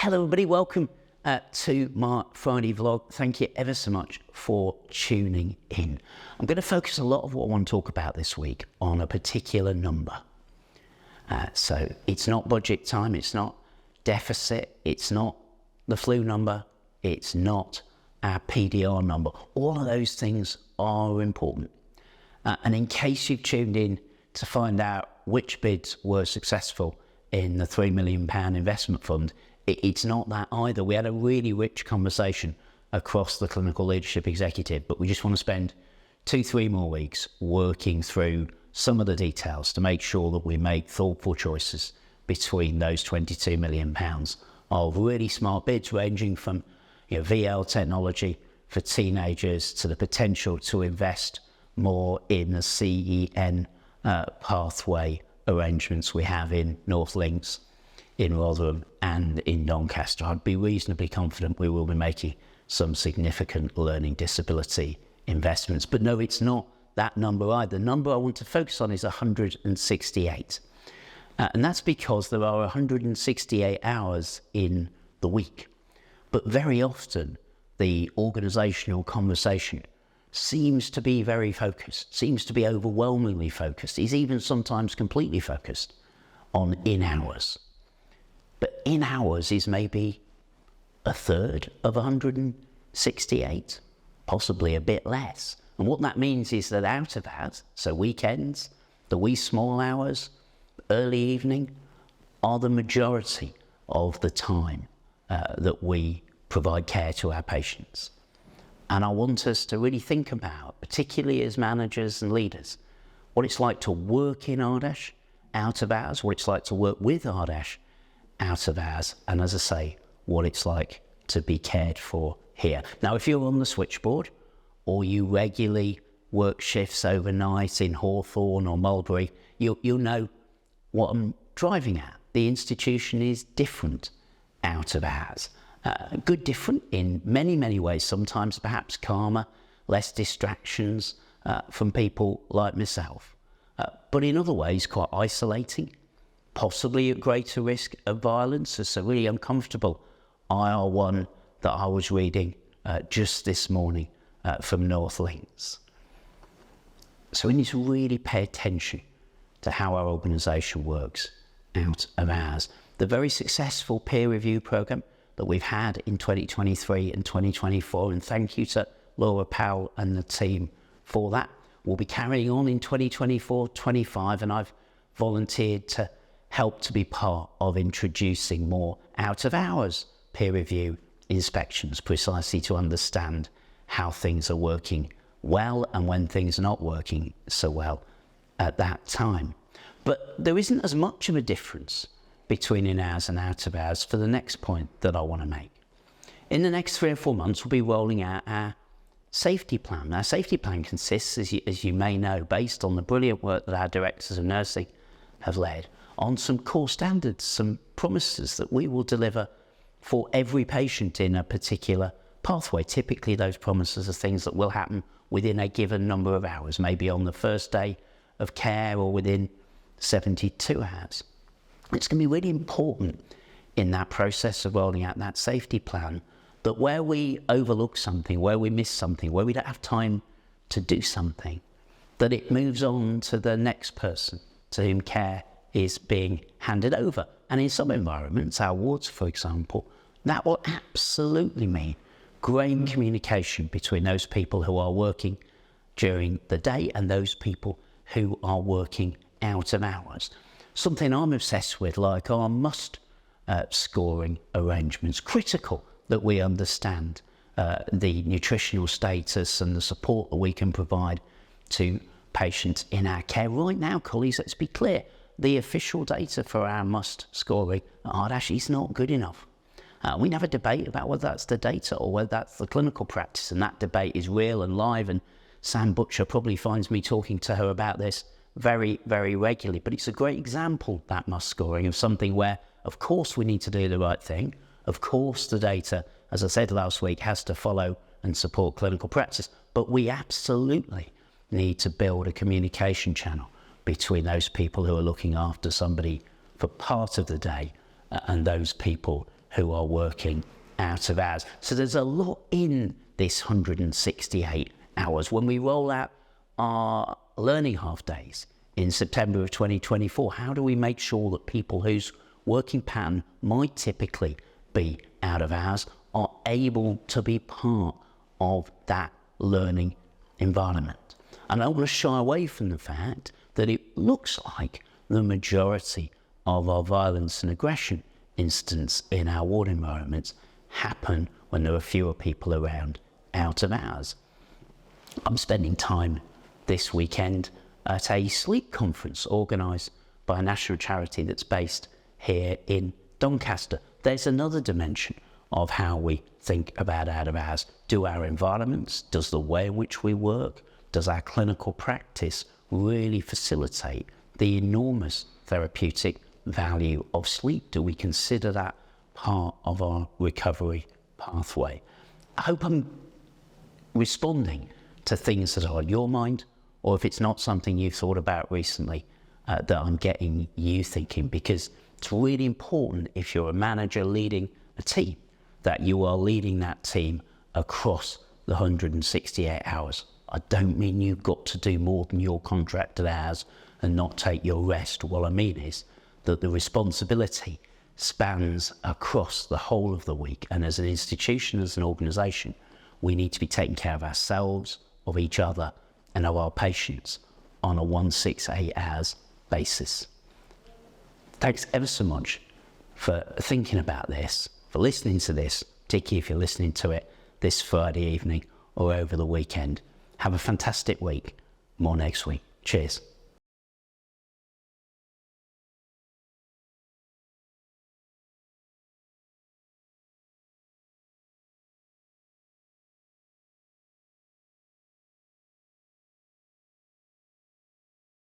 Hello everybody, welcome to my Friday vlog. Thank you ever so much for tuning in. I'm going to focus a lot of what I want to talk about this week on a particular number. So it's not budget time, it's not deficit, it's not the flu number, it's not our PDR number. All of those things are important. And in case you've tuned in to find out which bids were successful in the £3 million investment fund, it's not that either. We had a really rich conversation across the clinical leadership executive, but we just want to spend 2-3 more weeks working through some of the details to make sure that we make thoughtful choices between those £22 million of really smart bids, ranging from VL technology for teenagers to the potential to invest more in the CEN pathway arrangements we have in North Links, in Rotherham and in Doncaster. I'd be reasonably confident we will be making some significant learning disability investments. But no, it's not that number either. The number I want to focus on is 168. And that's because there are 168 hours in the week. But very often the organisational conversation seems to be very focused, seems to be overwhelmingly focused, is even sometimes completely focused on in-hours. But in-hours is maybe a third of 168, possibly a bit less. And what that means is that out of hours, so weekends, the wee small hours, early evening, are the majority of the time that we provide care to our patients. And I want us to really think about, particularly as managers and leaders, what it's like to work in Ardèche out of hours, what it's like to work with Ardèche out of hours, and as I say, what it's like to be cared for here. Now, if you're on the switchboard or you regularly work shifts overnight in Hawthorne or Mulberry, you'll know what I'm driving at. The institution is different out of hours. Good different in many, many ways, sometimes perhaps calmer, less distractions from people like myself. But in other ways, quite isolating, possibly at greater risk of violence. It's a really uncomfortable IR1 that I was reading just this morning from North Links. So we need to really pay attention to how our organisation works out of hours. The very successful peer review programme that we've had in 2023 and 2024, and thank you to Laura Powell and the team for that, will be carrying on in 2024-25, and I've volunteered to help to be part of introducing more out-of-hours peer review inspections, precisely to understand how things are working well and when things are not working so well at that time. But there isn't as much of a difference between in-hours and out-of-hours for the next point that I want to make. In the next 3 or 4 months, we'll be rolling out our safety plan. Our safety plan consists, as you may know, based on the brilliant work that our directors of nursing have led, on some core standards, some promises that we will deliver for every patient in a particular pathway. Typically, those promises are things that will happen within a given number of hours, maybe on the first day of care or within 72 hours. It's going to be really important in that process of rolling out that safety plan that where we overlook something, where we miss something, where we don't have time to do something, that it moves on to the next person to whom care is being handed over. And in some environments, our wards, for example, that will absolutely mean great communication between those people who are working during the day and those people who are working out of hours. Something I'm obsessed with, like our must scoring arrangements, critical that we understand the nutritional status and the support that we can provide to patients in our care. Right now, colleagues, let's be clear, the official data for our must scoring at Ardèche is not good enough. We can have a debate about whether that's the data or whether that's the clinical practice, and that debate is real and live, and Sam Butcher probably finds me talking to her about this very, very regularly. But it's a great example, that must scoring, of something where, of course, we need to do the right thing. Of course, the data, as I said last week, has to follow and support clinical practice, but we absolutely need to build a communication channel between those people who are looking after somebody for part of the day and those people who are working out of hours. So there's a lot in this 168 hours. When we roll out our learning half days in September of 2024, how do we make sure that people whose working pattern might typically be out of hours are able to be part of that learning environment? And I don't want to shy away from the fact that it looks like the majority of our violence and aggression incidents in our ward environments happen when there are fewer people around out of hours. I'm spending time this weekend at a sleep conference organised by a national charity that's based here in Doncaster. There's another dimension of how we think about out of hours. Do our environments, does the way in which we work, does our clinical practice really facilitate the enormous therapeutic value of sleep? Do we consider that part of our recovery pathway? I hope I'm responding to things that are on your mind, or if it's not something you've thought about recently, that I'm getting you thinking, because it's really important if you're a manager leading a team that you are leading that team across the 168 hours. I don't mean you've got to do more than your contracted hours and not take your rest. What I mean is that the responsibility spans across the whole of the week. And as an institution, as an organisation, we need to be taking care of ourselves, of each other, and of our patients on a 168 hours basis. Thanks ever so much for thinking about this, for listening to this, particularly if you're listening to it this Friday evening or over the weekend. Have a fantastic week. More next week. Cheers.